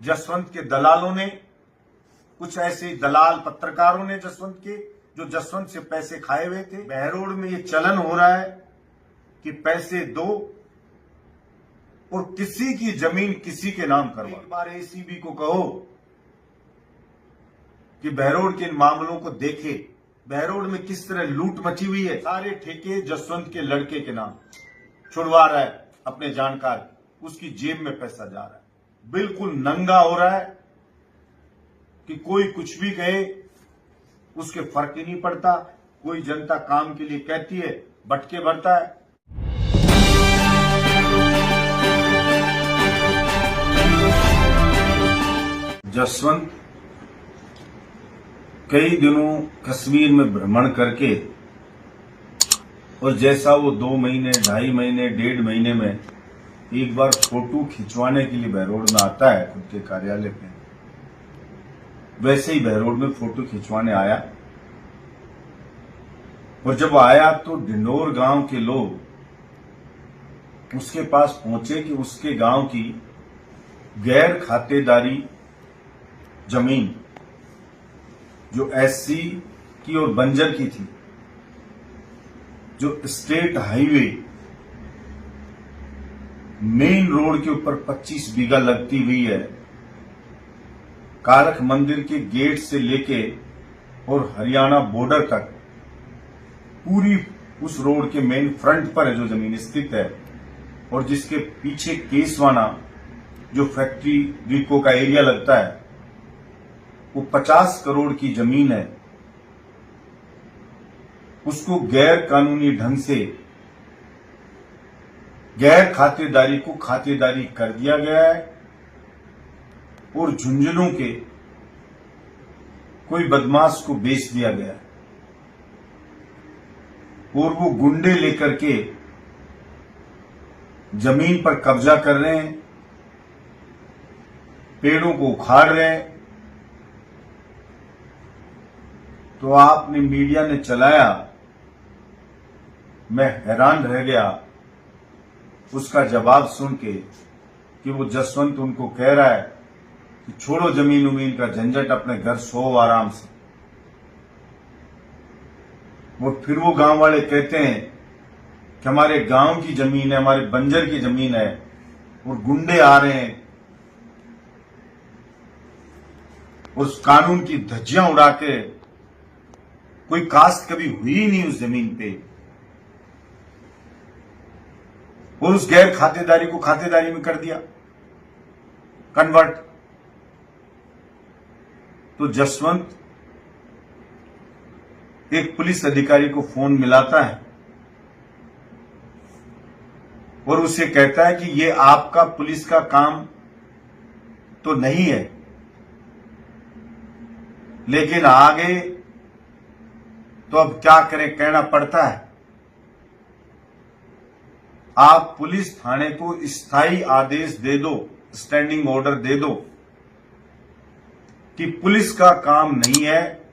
जसवंत के दलालों ने, कुछ ऐसे दलाल पत्रकारों ने जसवंत के, जो जसवंत से पैसे खाए हुए थे। बहरोड में ये चलन हो रहा है कि पैसे दो और किसी की जमीन किसी के नाम करवा। एक बार एसीबी को कहो कि बहरोड के इन मामलों को देखे, बहरोड में किस तरह लूट मची हुई है। सारे ठेके जसवंत के लड़के के नाम छुड़वा रहा है अपने जानकार, उसकी जेब में पैसा जा रहा है। बिल्कुल नंगा हो रहा है कि कोई कुछ भी कहे उसके फर्क ही नहीं पड़ता। कोई जनता काम के लिए कहती है, बटके भरता है। जसवंत कई दिनों कश्मीर में भ्रमण करके और जैसा वो 2 महीने, 2.5 महीने, 1.5 महीने में एक बार फोटो खिंचवाने के लिए बहरोड में आता है खुद के कार्यालय पे, वैसे ही बहरोड में फोटो खिंचवाने आया। और जब आया तो डिंडोर गांव के लोग उसके पास पहुंचे कि उसके गांव की गैर खातेदारी जमीन जो एससी की और बंजर की थी, जो स्टेट हाईवे मेन रोड के ऊपर 25 बीघा लगती हुई है, कारख मंदिर के गेट से लेके और हरियाणा बॉर्डर तक पूरी उस रोड के मेन फ्रंट पर है जो जमीन स्थित है, और जिसके पीछे केसवाना जो फैक्ट्री रिको का एरिया लगता है, वो 50 करोड़ की जमीन है। उसको गैर कानूनी ढंग से गैर खातेदारी को खातेदारी कर दिया गया है और झुंझुनू के कोई बदमाश को बेच दिया गया है। और वो गुंडे लेकर के जमीन पर कब्जा कर रहे हैं, पेड़ों को उखाड़ रहे हैं। तो आपने मीडिया ने चलाया, मैं हैरान रह गया उसका जवाब सुन के कि वो जसवंत उनको कह रहा है कि छोड़ो जमीन उमीन का झंझट, अपने घर सो आराम से। वो फिर वो गांव वाले कहते हैं कि हमारे गांव की जमीन है, हमारे बंजर की जमीन है और गुंडे आ रहे हैं, उस कानून की धज्जियां उड़ा के, कोई कास्ट कभी हुई ही नहीं उस जमीन पे, और उस गैर खातेदारी को खातेदारी में कर दिया कन्वर्ट। तो जसवंत एक पुलिस अधिकारी को फोन मिलाता है और उसे कहता है कि ये आपका पुलिस का काम तो नहीं है, लेकिन आगे तो अब क्या करें, कहना पड़ता है। आप पुलिस थाने को स्थायी आदेश दे दो, स्टैंडिंग ऑर्डर दे दो कि पुलिस का काम नहीं है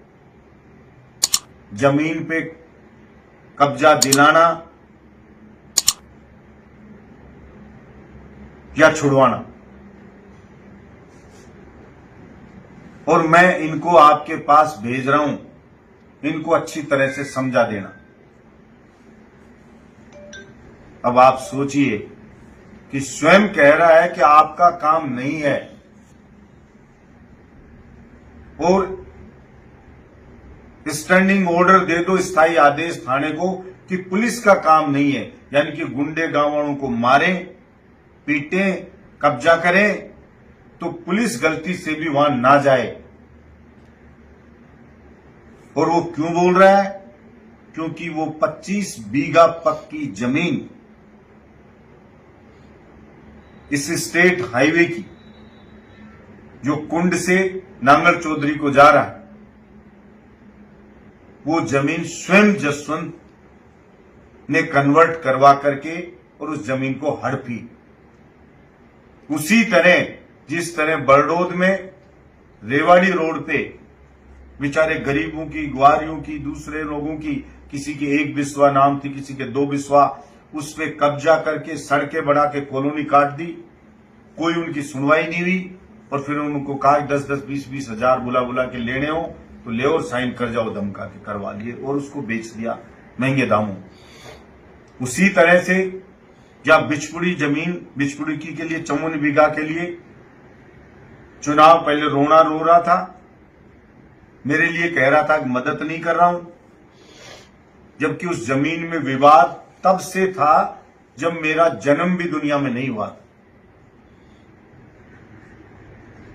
जमीन पे कब्जा दिलाना या छुड़वाना, और मैं इनको आपके पास भेज रहा हूं, इनको अच्छी तरह से समझा देना। अब आप सोचिए कि स्वयं कह रहा है कि आपका काम नहीं है और स्टैंडिंग ऑर्डर दे दो, स्थायी आदेश थाने को कि पुलिस का काम नहीं है, यानी कि गुंडे गांव वालों को मारें, पीटें, कब्जा करें तो पुलिस गलती से भी वहां ना जाए। और वो क्यों बोल रहा है? क्योंकि वो 25 बीघा पक्की जमीन इस स्टेट हाईवे की जो कुंड से नांगल चौधरी को जा रहा है, वो जमीन स्वयं जसवंत ने कन्वर्ट करवा करके और उस जमीन को हड़पी। उसी तरह जिस तरह बरडोद में रेवाड़ी रोड पे बेचारे गरीबों की, ग्वारियों की, दूसरे लोगों की, किसी की 1 बिस्वा नाम थी, किसी के 2 बिस्वा, उस पे कब्जा करके सड़कें बढ़ा के कॉलोनी काट दी, कोई उनकी सुनवाई नहीं हुई। और फिर उनको कहा 10-10, 20-20 हजार बुला बुला के लेने हो तो ले और साइन कर जाओ, धमका के करवा लिए और उसको बेच दिया महंगे दामों। उसी तरह से जब बिचपुड़ी जमीन बिचपुड़ी की के लिए 54 बीघा के लिए चुनाव पहले रोना रो रहा था, मेरे लिए कह रहा था कि मदद नहीं कर रहा हूं, जबकि उस जमीन में विवाद तब से था जब मेरा जन्म भी दुनिया में नहीं हुआ था।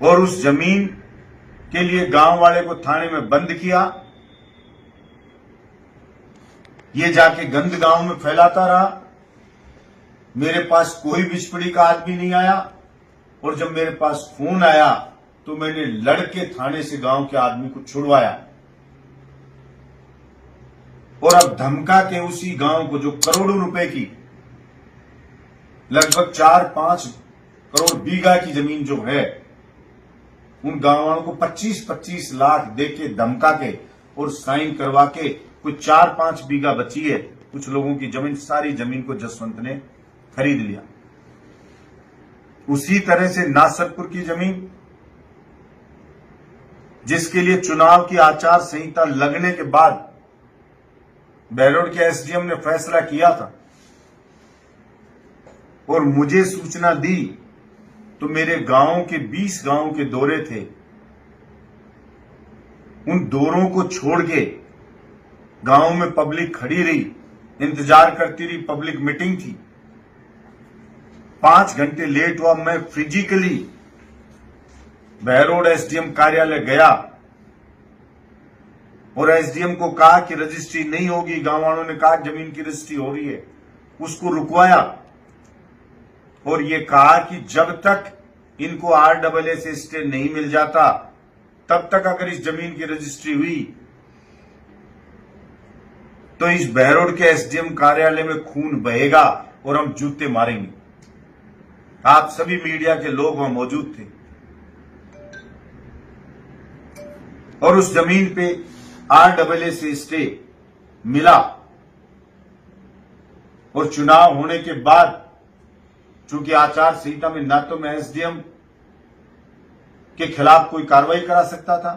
और उस जमीन के लिए गांव वाले को थाने में बंद किया, ये जाके गंद गांव में फैलाता रहा। मेरे पास कोई बिचपड़ी का आदमी नहीं आया और जब मेरे पास फोन आया तो मैंने लड़के थाने से गांव के आदमी को छुड़वाया और अब धमका के उसी गांव को जो करोड़ों रुपए की लगभग 4-5 करोड़ बीघा की जमीन जो है, उन गांव वालों को 25-25 लाख देके धमका के और साइन करवा के कुछ 4-5 बीघा बची है कुछ लोगों की जमीन, सारी जमीन को जसवंत ने खरीद लिया। उसी तरह से नासरपुर की जमीन जिसके लिए चुनाव की आचार संहिता लगने के बाद बहरोड के एसडीएम ने फैसला किया था और मुझे सूचना दी तो मेरे गांव के 20 गांव के दौरे थे, उन दौरों को छोड़ के गांव में पब्लिक खड़ी रही, इंतजार करती रही, पब्लिक मीटिंग थी, 5 घंटे लेट हुआ। मैं फिजिकली बहरोड एसडीएम कार्यालय गया और एसडीएम को कहा कि रजिस्ट्री नहीं होगी, गांव वालों ने कहा जमीन की रजिस्ट्री हो रही है, उसको रुकवाया और ये कहा कि जब तक इनको RAA से स्टे नहीं मिल जाता तब तक अगर इस जमीन की रजिस्ट्री हुई तो इस बहरोड के एसडीएम कार्यालय में खून बहेगा और हम जूते मारेंगे। आप सभी मीडिया के लोग वहां मौजूद थे और उस जमीन पे RAA से स्टे मिला और चुनाव होने के बाद चूंकि आचार संहिता में ना तो मैं एसडीएम के खिलाफ कोई कार्रवाई करा सकता था,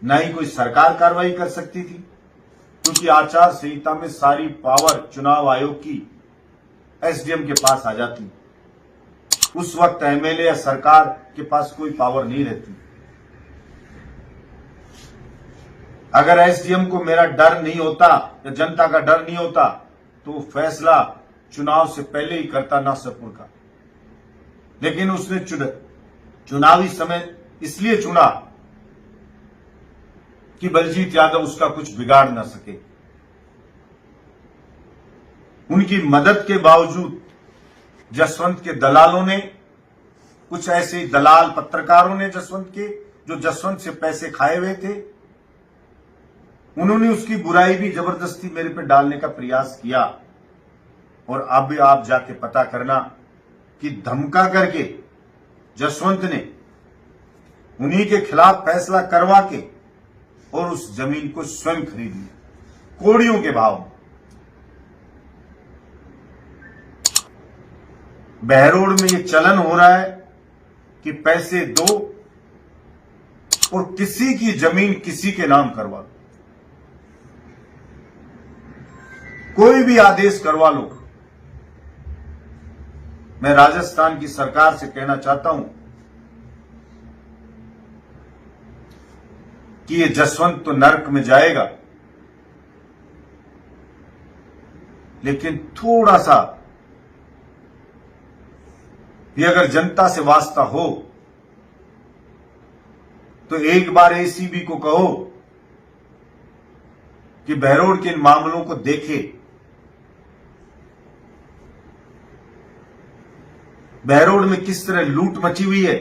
ना ही कोई सरकार कार्रवाई कर सकती थी, क्योंकि आचार संहिता में सारी पावर चुनाव आयोग की एसडीएम के पास आ जाती। उस वक्त एमएलए या सरकार के पास कोई पावर नहीं रहती। अगर एसडीएम को मेरा डर नहीं होता या जनता का डर नहीं होता तो वो फैसला चुनाव से पहले ही करता नासरपुर का, लेकिन उसने चुनावी समय इसलिए चुना कि बलजीत यादव उसका कुछ बिगाड़ ना सके। उनकी मदद के बावजूद जसवंत के दलालों ने, कुछ ऐसे दलाल पत्रकारों ने जसवंत के, जो जसवंत से पैसे खाए हुए थे, उन्होंने उसकी बुराई भी जबरदस्ती मेरे पे डालने का प्रयास किया। और अब भी आप जाके पता करना कि धमका करके जसवंत ने उन्हीं के खिलाफ फैसला करवा के और उस जमीन को स्वयं खरीद लिया कौड़ियों के भाव में। बहरोड में ये चलन हो रहा है कि पैसे दो और किसी की जमीन किसी के नाम करवा लो, कोई भी आदेश करवा लो। मैं राजस्थान की सरकार से कहना चाहता हूं कि ये जसवंत तो नरक में जाएगा, लेकिन थोड़ा सा ये अगर जनता से वास्ता हो तो एक बार एसीबी को कहो कि बहरोड के इन मामलों को देखे। बहरोड में किस तरह लूट मची हुई है।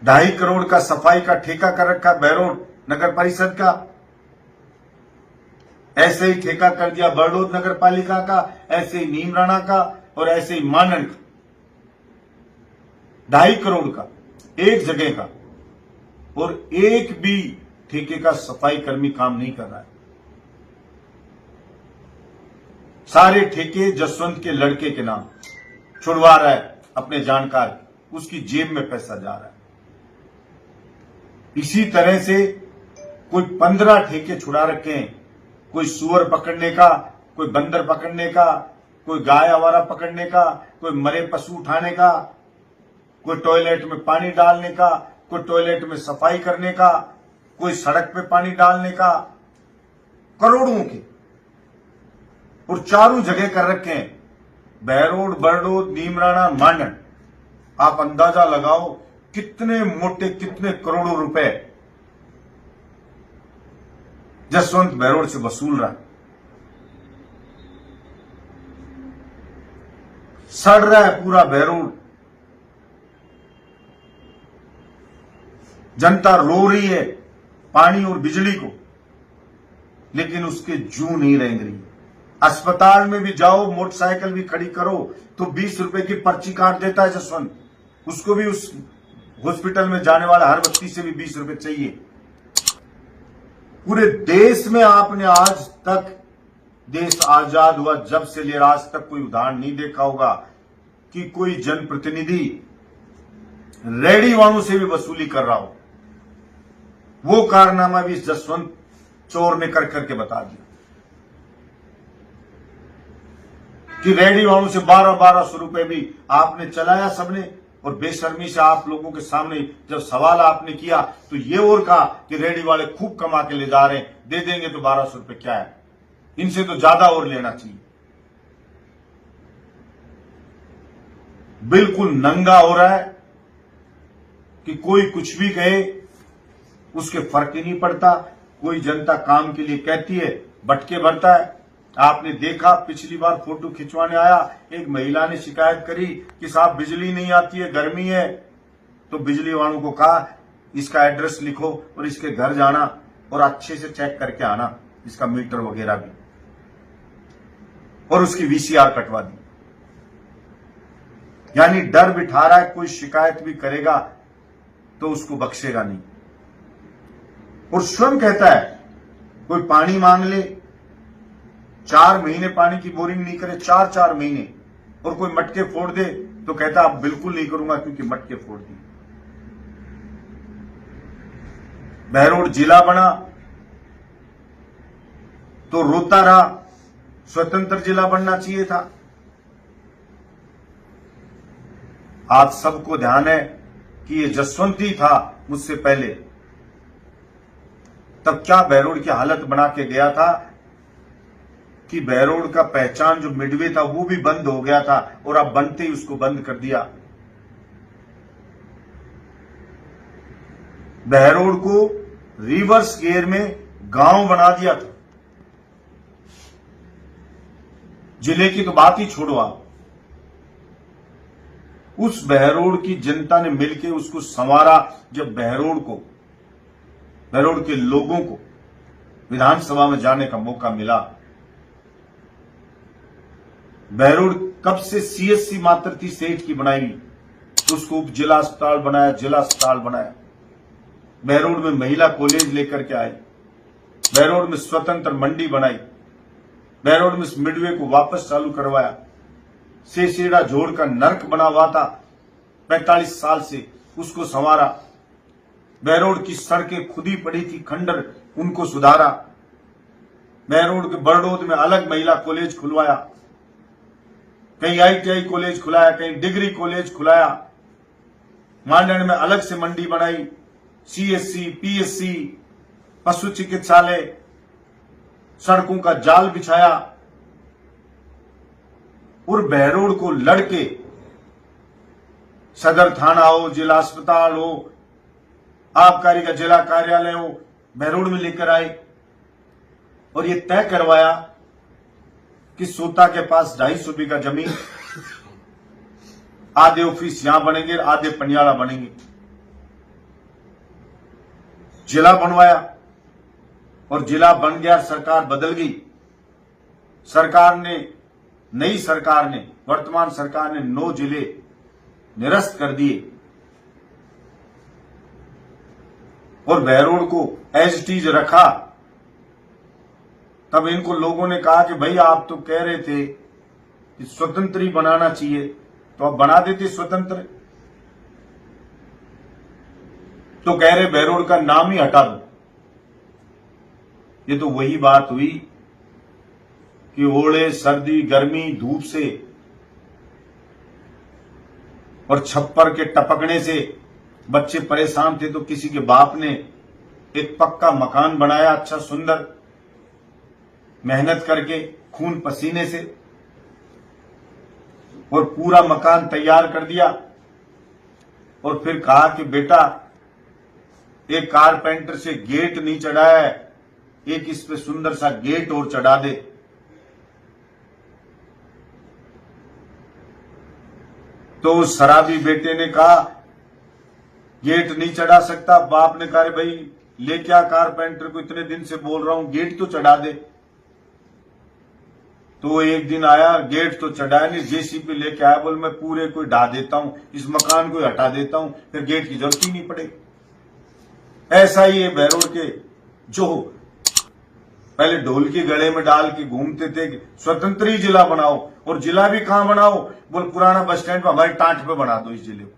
2.5 करोड़ का सफाई का ठेका कर रखा बहरोड नगर परिषद का, ऐसे ही ठेका कर दिया बड़ौद नगर पालिका का, ऐसे ही नीमराणा का और ऐसे ही मानन का। 2.5 करोड़ का एक जगह का, और एक भी ठेके का सफाई कर्मी काम नहीं कर रहा है। सारे ठेके जसवंत के लड़के के नाम छुड़वा रहा है। अपने जानकार, उसकी जेब में पैसा जा रहा है। इसी तरह से कोई 15 ठेके छुड़ा रखे हैं, कोई सुअर पकड़ने का, कोई बंदर पकड़ने का, कोई गाय आवारा पकड़ने का, कोई मरे पशु उठाने का, कोई टॉयलेट में पानी डालने का, कोई टॉयलेट में सफाई करने का, कोई सड़क पे पानी डालने का, करोड़ों के, और चारों जगह कर रखे हैं, बहरोड, बरडोद, नीमराना, मांडन। आप अंदाजा लगाओ कितने मोटे, कितने करोड़ों रुपए जसवंत बहरोड से वसूल रहा है। सड़ रहा है पूरा बहरोड, जनता रो रही है पानी और बिजली को, लेकिन उसके जू नहीं रेंग रही। अस्पताल में भी जाओ, मोटरसाइकिल भी खड़ी करो तो 20 रुपए की पर्ची काट देता है जसवंत। उसको भी उस हॉस्पिटल में जाने वाला हर व्यक्ति से भी 20 रुपए चाहिए। पूरे देश में आपने आज तक, देश आजाद हुआ जब से लेकर आज तक, कोई उदाहरण नहीं देखा होगा कि कोई जनप्रतिनिधि रेडी वालों से भी वसूली कर रहा हो। वो कारनामा भी जसवंत चोर ने कर करके बता दिया कि रेडी वालों से 1200 रुपए भी आपने चलाया सबने, और बेशर्मी से आप लोगों के सामने जब सवाल आपने किया तो ये और कहा कि रेडी वाले खूब कमा के ले जा रहे हैं, दे देंगे तो 1200 रुपए क्या है, इनसे तो ज्यादा और लेना चाहिए। बिल्कुल नंगा हो रहा है कि कोई कुछ भी कहे उसके फर्क ही नहीं पड़ता। कोई जनता काम के लिए कहती है, बटके भरता है। आपने देखा पिछली बार फोटो खिंचवाने आया, एक महिला ने शिकायत करी कि साहब बिजली नहीं आती है, गर्मी है, तो बिजली वालों को कहा इसका एड्रेस लिखो और इसके घर जाना और अच्छे से चेक करके आना, इसका मीटर वगैरह भी, और उसकी वीसीआर कटवा दी। यानी डर बिठा रहा है, कोई शिकायत भी करेगा तो उसको बख्शेगा नहीं। और स्वयं कहता है कोई पानी मांग ले, 4 महीने पानी की बोरिंग नहीं करे, 4 महीने, और कोई मटके फोड़ दे तो कहता अब बिल्कुल नहीं करूंगा क्योंकि मटके फोड़ दिए। बहरोड जिला बना तो रोता रहा, स्वतंत्र जिला बनना चाहिए था। आज सबको ध्यान है कि ये जसवंत ही था मुझसे पहले, तब क्या बहरोड की हालत बना के गया था कि बहरोड का पहचान जो मिडवे था वो भी बंद हो गया था, और अब बनते ही उसको बंद कर दिया। बहरोड को रिवर्स गियर में गांव बना दिया था। जिले की तो बात ही छोड़ो आप, उस बहरोड की जनता ने मिलकर उसको संवारा। जब बहरोड के लोगों को विधानसभा में जाने का मौका मिला, बहरोड कब से सीएससी मात्र थी सेठ की बनाई, उसको उप जिला अस्पताल बनाया, जिला अस्पताल बनाया। बहरोड में महिला कॉलेज लेकर के आए, बहरोड में स्वतंत्र मंडी बनाई, बहरोड में मिडवे को वापस चालू करवाया। सेसेड़ा जोड़ का नर्क बना हुआ था 45 साल से, उसको संवारा। बहरोड की सड़कें खुदी पड़ी थी खंडर, उनको सुधारा। बहरोड के बरडोद में अलग महिला कॉलेज खुलवाया, कहीं आईटीआई कॉलेज खुलाया, कहीं डिग्री कॉलेज खुलाया। मांडन में अलग से मंडी बनाई, सीएससी, पीएससी, पशु चिकित्सालय, सड़कों का जाल बिछाया। और बहरोड को लड़के सदर थाना हो, जिला अस्पताल हो, आबकारी का जिला कार्यालय हो, बहरोड में लेकर आए। और ये तय करवाया कि सोता के पास 250 बीघा जमीन, आधे ऑफिस यहां बनेंगे, आधे पनियाला बनेंगे। जिला बनवाया और जिला बन गया। सरकार बदल गई, नई सरकार ने, वर्तमान सरकार ने 9 जिले निरस्त कर दिए और बहरोड को एज इट इज रखा। तब इनको लोगों ने कहा कि भाई आप तो कह रहे थे कि स्वतंत्र ही बनाना चाहिए, तो अब बना देते स्वतंत्र। तो कह रहे बहरोड का नाम ही हटा दो। ये तो वही बात हुई कि ओले, सर्दी, गर्मी, धूप से और छप्पर के टपकने से बच्चे परेशान थे, तो किसी के बाप ने एक पक्का मकान बनाया, अच्छा सुंदर, मेहनत करके, खून पसीने से, और पूरा मकान तैयार कर दिया। और फिर कहा कि बेटा, एक कारपेंटर से गेट नहीं चढ़ाया है, एक इस पे सुंदर सा गेट और चढ़ा दे। तो उस शराबी बेटे ने कहा गेट नहीं चढ़ा सकता। बाप ने कहा भाई ले क्या, कारपेंटर को इतने दिन से बोल रहा हूं गेट तो चढ़ा दे। तो एक दिन आया, गेट तो चढ़ाया नहीं, जेसीबी लेके आया, बोल मैं पूरे को ढा देता हूं, इस मकान को हटा देता हूं, फिर गेट की जरूरत ही नहीं पड़ेगी। ऐसा ही है बहरोड के जो पहले ढोल के गले में डाल के घूमते थे कि स्वतंत्र ही जिला बनाओ, और जिला भी कहां बनाओ, बोल पुराना बस स्टैंड पर हमारी टांट पे बना दो इस जिले को।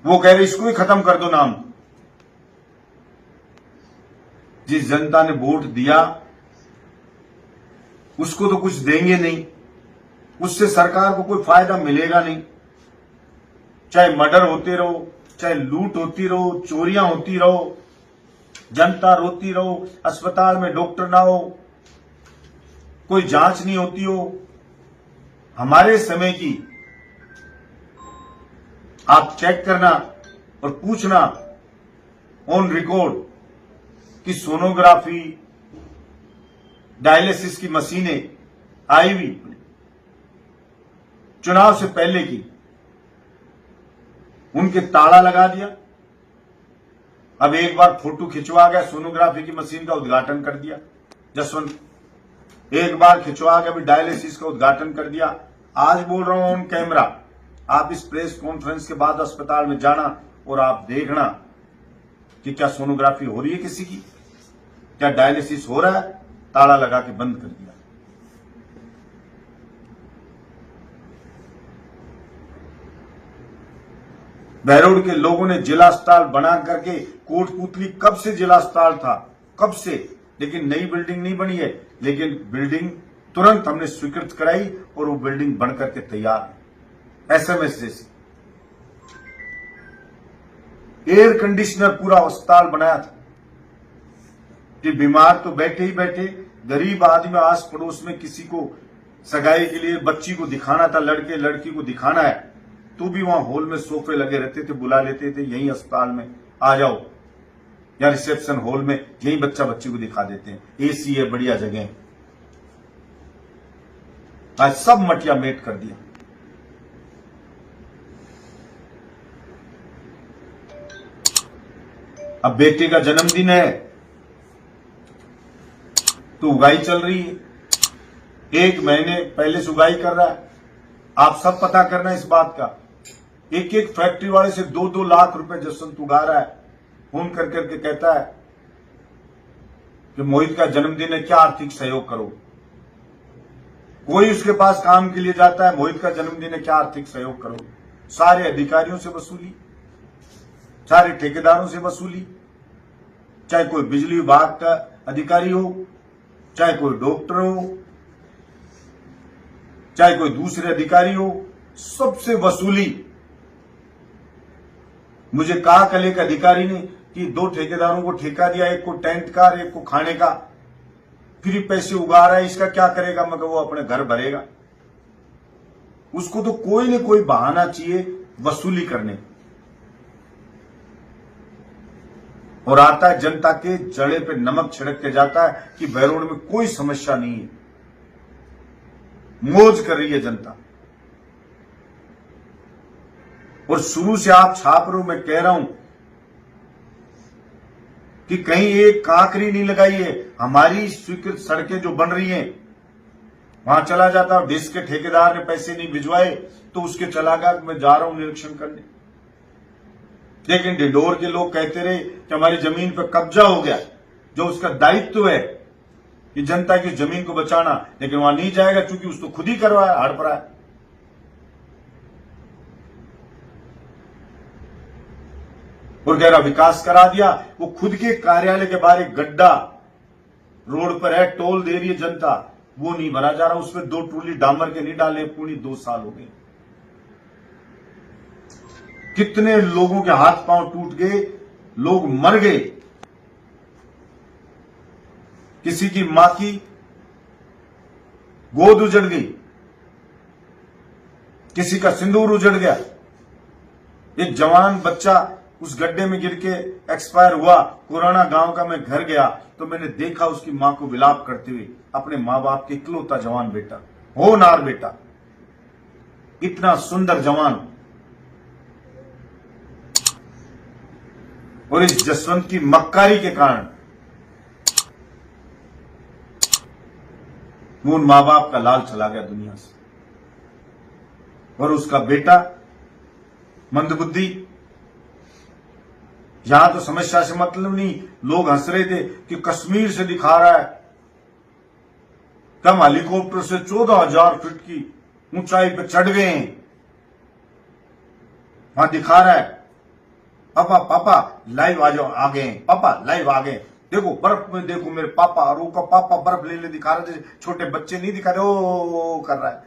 वो कह रहे इसको ही खत्म कर दो नाम। जिस जनता ने वोट दिया उसको तो कुछ देंगे नहीं, उससे सरकार को कोई फायदा मिलेगा नहीं। चाहे मर्डर होते रहो, चाहे लूट होती रहो, चोरियां होती रहो, जनता रोती रहो, अस्पताल में डॉक्टर ना हो, कोई जांच नहीं होती हो। हमारे समय की आप चेक करना और पूछना ऑन रिकॉर्ड कि सोनोग्राफी, डायलिसिस की मशीनें आई हुई चुनाव से पहले की, उनके ताला लगा दिया। अब एक बार फोटो खिंचवा गया, सोनोग्राफी की मशीन का उद्घाटन कर दिया जसवंत। एक बार खिंचवा गया, अभी डायलिसिस का उद्घाटन कर दिया। आज बोल रहा हूं ऑन कैमरा, आप इस प्रेस कॉन्फ्रेंस के बाद अस्पताल में जाना और आप देखना कि क्या सोनोग्राफी हो रही है किसी की, क्या डायलिसिस हो रहा है, ताला लगा के बंद कर दिया। बहरोड के लोगों ने जिला अस्पताल बना करके, कोटपुतली कब से जिला अस्पताल था, कब से, लेकिन नई बिल्डिंग नहीं बनी है, लेकिन बिल्डिंग तुरंत हमने स्वीकृत कराई और वो बिल्डिंग बन करके तैयार है। एसएमएस जैसी एयर कंडीशनर पूरा अस्पताल बनाया था कि बीमार तो बैठे ही बैठे, गरीब आदमी आस पड़ोस में किसी को सगाई के लिए बच्ची को दिखाना था, लड़के लड़की को दिखाना है, तो भी वहां हॉल में सोफे लगे रहते थे, बुला लेते थे यहीं अस्पताल में आ जाओ, या रिसेप्शन हॉल में यहीं बच्चा बच्ची को दिखा देते हैं, एसी है, बढ़िया जगह है। आज सब मटिया मेट कर दिया। अब बेटे का जन्मदिन है तो उगाई चल रही है, 1 महीने पहले से उगाई कर रहा है। आप सब पता करना इस बात का, एक एक फैक्ट्री वाले से 2-2 लाख रुपए जसवंत उगा रहा है। फोन कर करके कहता है कि मोहित का जन्मदिन है, क्या आर्थिक सहयोग करो। कोई उसके पास काम के लिए जाता है, मोहित का जन्मदिन है, क्या आर्थिक सहयोग करो। सारे अधिकारियों से वसूली, सारे ठेकेदारों से वसूली, चाहे कोई बिजली विभाग का अधिकारी हो, चाहे कोई डॉक्टर हो, चाहे कोई दूसरे अधिकारी हो, सबसे वसूली। मुझे कहा कल एक अधिकारी ने कि 2 ठेकेदारों को ठेका दिया, एक को टेंट का, एक को खाने का, फ्री पैसे उगा रहा है, इसका क्या करेगा। मैं वो अपने घर भरेगा। उसको तो कोई न कोई बहाना चाहिए वसूली करने, और आता है जनता के जड़े पे नमक छिड़क के जाता है कि बहरोड में कोई समस्या नहीं है, मौज कर रही है जनता। और शुरू से आप छाप रहे हो, मैं कह रहा हूं कि कहीं एक कांकरी नहीं लगाई है। हमारी स्वीकृत सड़कें जो बन रही हैं वहां चला जाता, और देश के ठेकेदार ने पैसे नहीं भिजवाए तो उसके चला गया, मैं जा रहा हूं निरीक्षण करने। लेकिन डिंडोर के लोग कहते रहे कि हमारी जमीन पर कब्जा हो गया, जो उसका दायित्व है कि जनता की जमीन को बचाना, लेकिन वहां नहीं जाएगा क्योंकि उसको खुद ही करवाया, हड़प रहा है। और कह रहा विकास करा दिया, वो खुद के कार्यालय के बाहर एक गड्ढा रोड पर है, टोल दे रही है जनता, वो नहीं भरा जा रहा, उसमें 2 ट्रोली डामर के नहीं डाले, पूरी 2 साल हो गए। कितने लोगों के हाथ पांव टूट गए, लोग मर गए, किसी की मां की गोद उजड़ गई, किसी का सिंदूर उजड़ गया, एक जवान बच्चा उस गड्ढे में गिर के एक्सपायर हुआ। कोरोना गांव का मैं घर गया तो मैंने देखा उसकी मां को विलाप करते हुए, अपने मां बाप के इकलौता जवान बेटा, होनहार बेटा, इतना सुंदर जवान। और इस जसवंत की मक्कारी के कारण वो उन मां बाप का लाल चला गया दुनिया से। और उसका बेटा मंदबुद्धि, यहां तो समस्या से मतलब नहीं, लोग हंस रहे थे कि कश्मीर से दिखा रहा है, कम हेलीकॉप्टर से 14,000 फीट की ऊंचाई पे चढ़ गए हैं, वहां दिखा रहा है, पापा पापा लाइव आ जाओ, आ गए, पापा लाइव आ गए, देखो बर्फ में, देखो मेरे पापा, और वो पापा बर्फ ले दिखा रहे थे, छोटे बच्चे नहीं दिखा रहे, ओ कर रहा है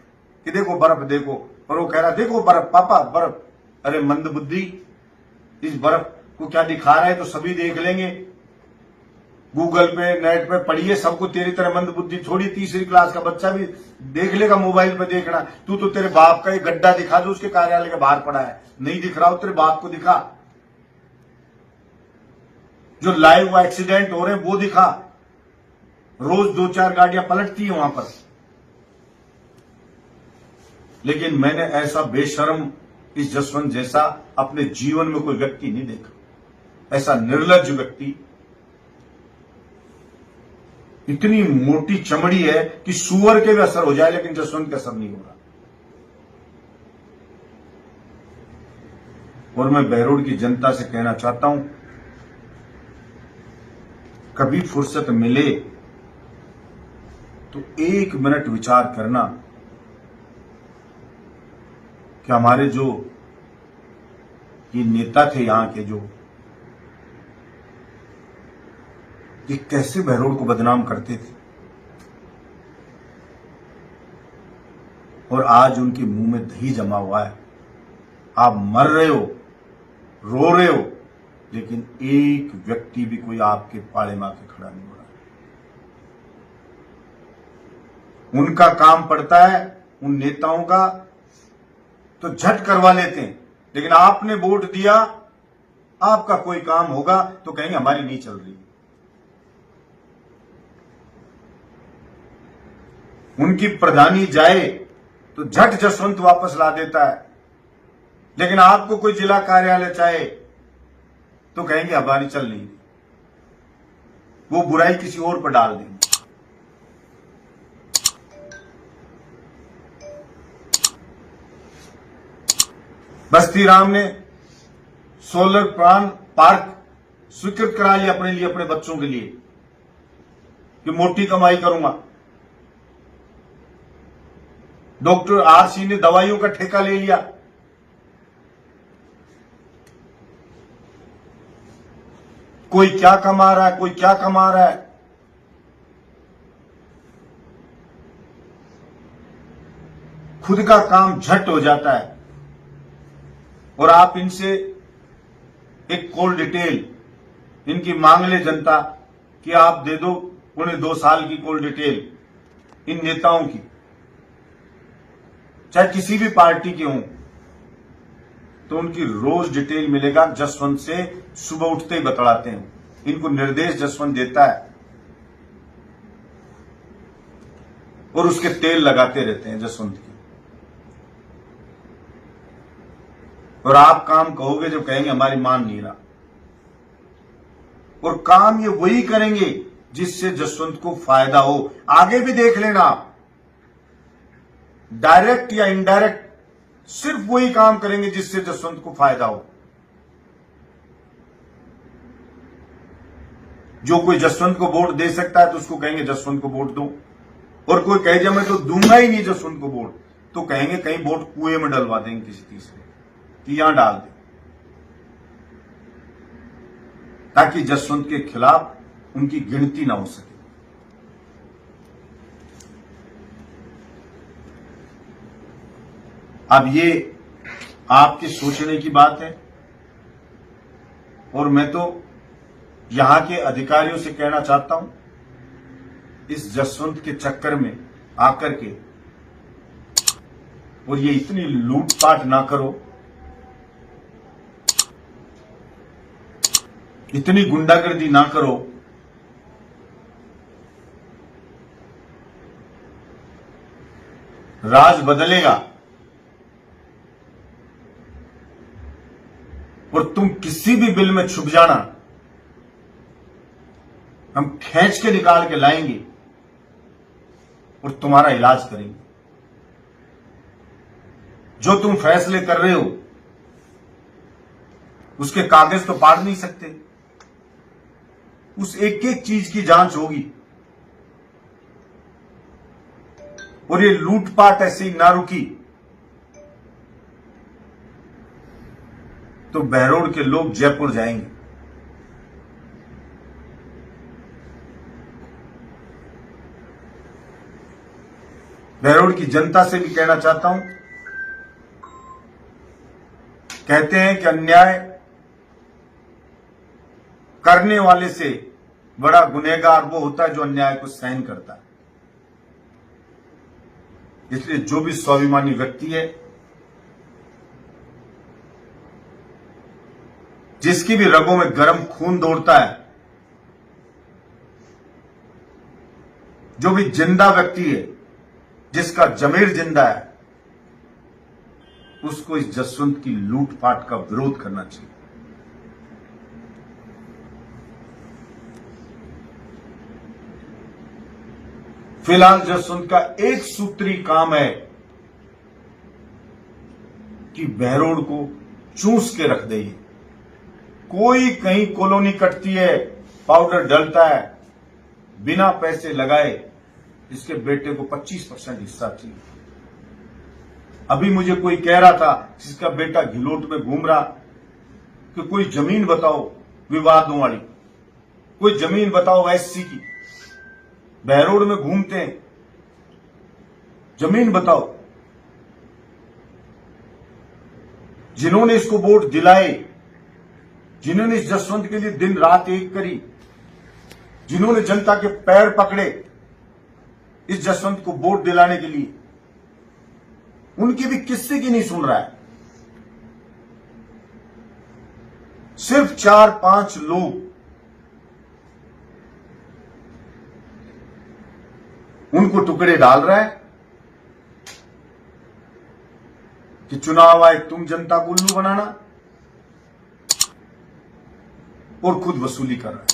कि देखो बर्फ देखो, और वो कह रहा है देखो बर्फ पापा बर्फ। अरे मंदबुद्धि, इस बर्फ को क्या दिखा रहा है तो सभी देख लेंगे, गूगल पे नेट पे पढ़िए, सबको तेरी तरह मंदबुद्धि थोड़ी, 3री क्लास का बच्चा भी देख लेगा मोबाइल पे देखना। तू तो तेरे बाप का एक गड्ढा दिखा दो उसके कार्यालय के बाहर पड़ा है, नहीं दिख रहा हो तेरे बाप को दिखा, जो लाइव एक्सीडेंट हो रहे हैं वो दिखा, रोज 2-4 गाड़ियां पलटती है वहां पर। लेकिन मैंने ऐसा बेशर्म इस जसवंत जैसा अपने जीवन में कोई व्यक्ति नहीं देखा, ऐसा निर्लज्ज व्यक्ति। इतनी मोटी चमड़ी है कि सुअर के भी असर हो जाए, लेकिन जसवंत का असर नहीं हो रहा। और मैं बहरोड की जनता से कहना चाहता हूं, कभी फुर्सत मिले तो 1 मिनट विचार करना कि हमारे जो ये नेता थे यहां के, जो ये कैसे बहरोड को बदनाम करते थे, और आज उनके मुंह में दही जमा हुआ है। आप मर रहे हो, रो रहे हो, लेकिन एक व्यक्ति भी कोई आपके पाड़े में आके खड़ा नहीं हो रहा। उनका काम पड़ता है उन नेताओं का तो झट करवा लेते हैं, लेकिन आपने वोट दिया, आपका कोई काम होगा तो कहेंगे हमारी नहीं चल रही। उनकी प्रधानी जाए तो झट जसवंत वापस ला देता है, लेकिन आपको कोई जिला कार्यालय चाहे तो कहेंगे हमारी चल नहीं, वो बुराई किसी और पर डाल देंगे। बस्ती राम ने सोलर पार्क स्वीकृत करा लिया अपने लिए, अपने बच्चों के लिए, कि मोटी कमाई करूंगा। डॉक्टर आरसी ने दवाइयों का ठेका ले लिया। कोई क्या कमा रहा है, कोई क्या कमा रहा है। खुद का काम झट हो जाता है, और आप इनसे एक कॉल डिटेल इनकी मांग ले जनता कि आप दे दो उन्हें 2 साल की कॉल डिटेल इन नेताओं की, चाहे किसी भी पार्टी के हों, तो उनकी रोज डिटेल मिलेगा। जसवंत से सुबह उठते ही बतलाते हैं, इनको निर्देश जसवंत देता है और उसके तेल लगाते रहते हैं जसवंत के। और आप काम कहोगे जब कहेंगे हमारी मान नहीं रहा, और काम ये वही करेंगे जिससे जसवंत को फायदा हो। आगे भी देख लेना आप, डायरेक्ट या इनडायरेक्ट सिर्फ वही काम करेंगे जिससे जसवंत को फायदा हो। जो कोई जसवंत को वोट दे सकता है तो उसको कहेंगे जसवंत को वोट दो, और कोई कहे जब मैं तो दूंगा ही नहीं जसवंत को वोट, तो कहेंगे कहीं वोट कुएं में डलवा देंगे किसी तीसरे कि यहां डाल दे, ताकि जसवंत के खिलाफ उनकी गिनती ना हो सके। अब ये आपके सोचने की बात है, और मैं तो यहां के अधिकारियों से कहना चाहता हूं, इस जसवंत के चक्कर में आकर के और ये इतनी लूटपाट ना करो, इतनी गुंडागर्दी ना करो। राज बदलेगा और तुम किसी भी बिल में छुप जाना, हम खींच के निकाल के लाएंगे और तुम्हारा इलाज करेंगे। जो तुम फैसले कर रहे हो उसके कागज तो पाड़ नहीं सकते, उस एक एक चीज की जांच होगी, और ये लूटपाट ऐसे ही ना रुकी तो बहरोड के लोग जयपुर जाएंगे। बहरोड की जनता से भी कहना चाहता हूं, कहते हैं कि अन्याय करने वाले से बड़ा गुनहगार वो होता है जो अन्याय को सहन करता है। इसलिए जो भी स्वाभिमानी व्यक्ति है, जिसकी भी रगों में गर्म खून दौड़ता है, जो भी जिंदा व्यक्ति है, जिसका जमीर जिंदा है, उसको इस जसवंत की लूटपाट का विरोध करना चाहिए। फिलहाल जसवंत का एक सूत्री काम है कि बहरोड को चूस के रख दे। कोई कहीं कॉलोनी कटती है, पाउडर डलता है, बिना पैसे लगाए इसके बेटे को 25% हिस्सा चाहिए। अभी मुझे कोई कह रहा था जिसका बेटा घिलोट में घूम रहा कि कोई जमीन बताओ विवादों वाली, कोई जमीन बताओ एससी की, बहरोड में घूमते हैं, जमीन बताओ। जिन्होंने इसको वोट दिलाए, जिन्होंने इस जसवंत के लिए दिन रात एक करी, जिन्होंने जनता के पैर पकड़े इस जसवंत को वोट दिलाने के लिए, उनकी भी किसी की नहीं सुन रहा है। सिर्फ 4-5 लोग उनको टुकड़े डाल रहा है कि चुनाव आए तुम जनता को उल्लू बनाना, और खुद वसूली कर रहा है।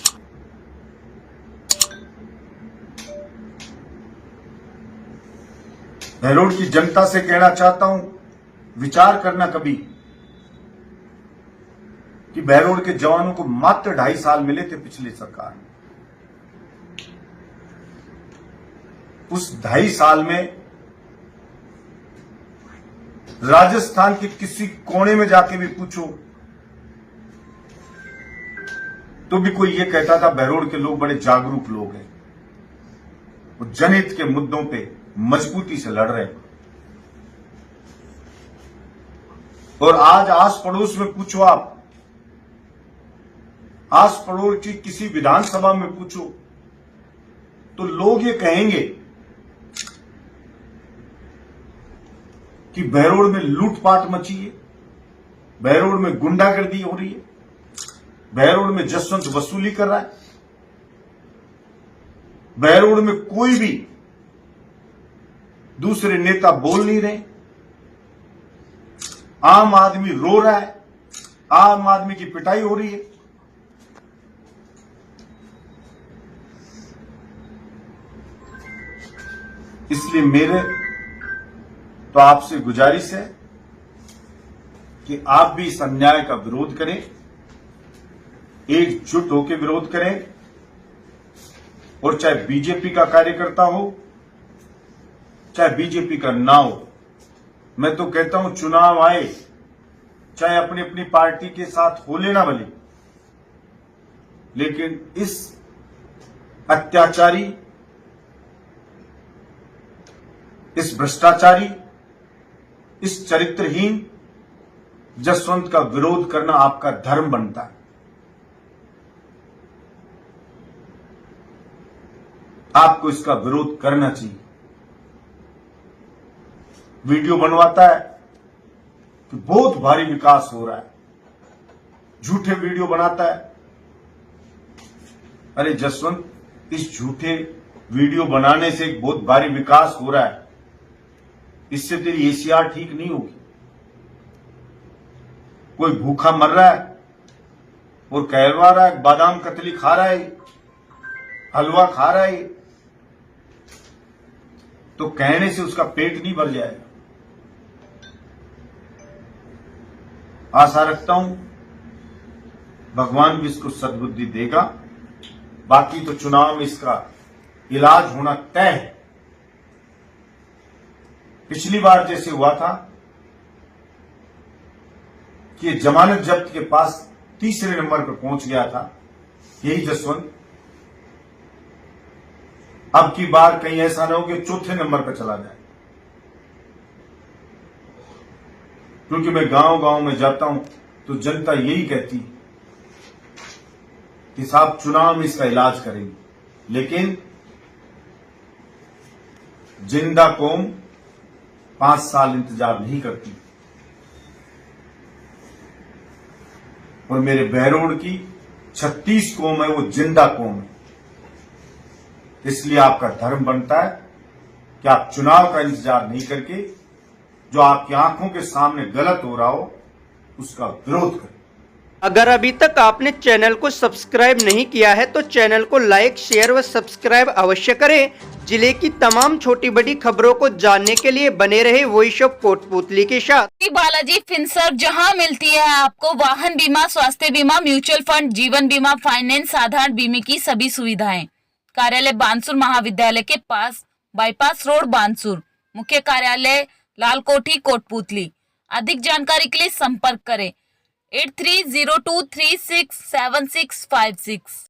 बहरोड की जनता से कहना चाहता हूं, विचार करना कभी कि बहरोड के जवानों को मात्र 2.5 साल मिले थे पिछली सरकार में। उस 2.5 साल में राजस्थान के किसी कोने में जाके भी पूछो तो भी कोई ये कहता था बहरोड के लोग बड़े जागरूक लोग हैं, वो जनहित के मुद्दों पे मजबूती से लड़ रहे हैं। और आज आस पड़ोस में पूछो, आप आस पड़ोस की किसी विधानसभा में पूछो तो लोग ये कहेंगे कि बहरोड में लूटपाट मची है, बहरोड में गुंडागर्दी हो रही है, बहरोड में जसवंत वसूली कर रहा है, बहरोड में कोई भी दूसरे नेता बोल नहीं रहे, आम आदमी रो रहा है, आम आदमी की पिटाई हो रही है। इसलिए मेरे तो आपसे गुजारिश है कि आप भी इस अन्याय का विरोध करें, एकजुट होकर विरोध करें, और चाहे बीजेपी का कार्यकर्ता हो, चाहे बीजेपी का ना हो, मैं तो कहता हूं चुनाव आए, चाहे अपनी अपनी पार्टी के साथ हो लेना भले, लेकिन इस अत्याचारी, इस भ्रष्टाचारी, इस चरित्रहीन जसवंत का विरोध करना आपका धर्म बनता है। आपको इसका विरोध करना चाहिए। वीडियो बनवाता है कि बहुत भारी विकास हो रहा है, झूठे वीडियो बनाता है। अरे जसवंत, इस झूठे वीडियो बनाने से एक बहुत भारी विकास हो रहा है, इससे तेरी एसीआर ठीक नहीं होगी। कोई भूखा मर रहा है और कहलवा रहा है, बादाम कतली खा रहा है, हलवा खा रहा है, तो कहने से उसका पेट नहीं भर जाएगा। आशा रखता हूं भगवान भी इसको सद्बुद्धि देगा। बाकी तो चुनाव में इसका इलाज होना तय है। पिछली बार जैसे हुआ था कि जमानत जब्त के पास तीसरे नंबर पर पहुंच गया था यही जसवंत, अब की बार कहीं ऐसा ना हो कि चौथे नंबर पर चला जाए। क्योंकि मैं गांव गांव में जाता हूं तो जनता यही कहती कि साहब चुनाव में इसका इलाज करेंगे, लेकिन जिंदा कौम 5 साल इंतजार नहीं करती। और मेरे बहरोड़ की 36 कौम है, वो जिंदा कौम है। इसलिए आपका धर्म बनता है कि आप चुनाव का इंतजार नहीं करके जो आपकी आंखों के सामने गलत हो रहा हो उसका विरोध करें। अगर अभी तक आपने चैनल को सब्सक्राइब नहीं किया है तो चैनल को लाइक, शेयर व सब्सक्राइब अवश्य करें। जिले की तमाम छोटी बड़ी खबरों को जानने के लिए बने रहे वॉइस ऑफ कोटपुतली के साथ। बालाजी फिनसर्व, जहां मिलती है आपको वाहन बीमा, स्वास्थ्य बीमा, म्यूचुअल फंड, जीवन बीमा, फाइनेंस, साधारण बीमे की सभी सुविधाएं। कार्यालय बानसूर महाविद्यालय के पास, बाईपास रोड बानसूर। मुख्य कार्यालय लाल कोठी कोटपुतली। अधिक जानकारी के लिए संपर्क करें 8302367656।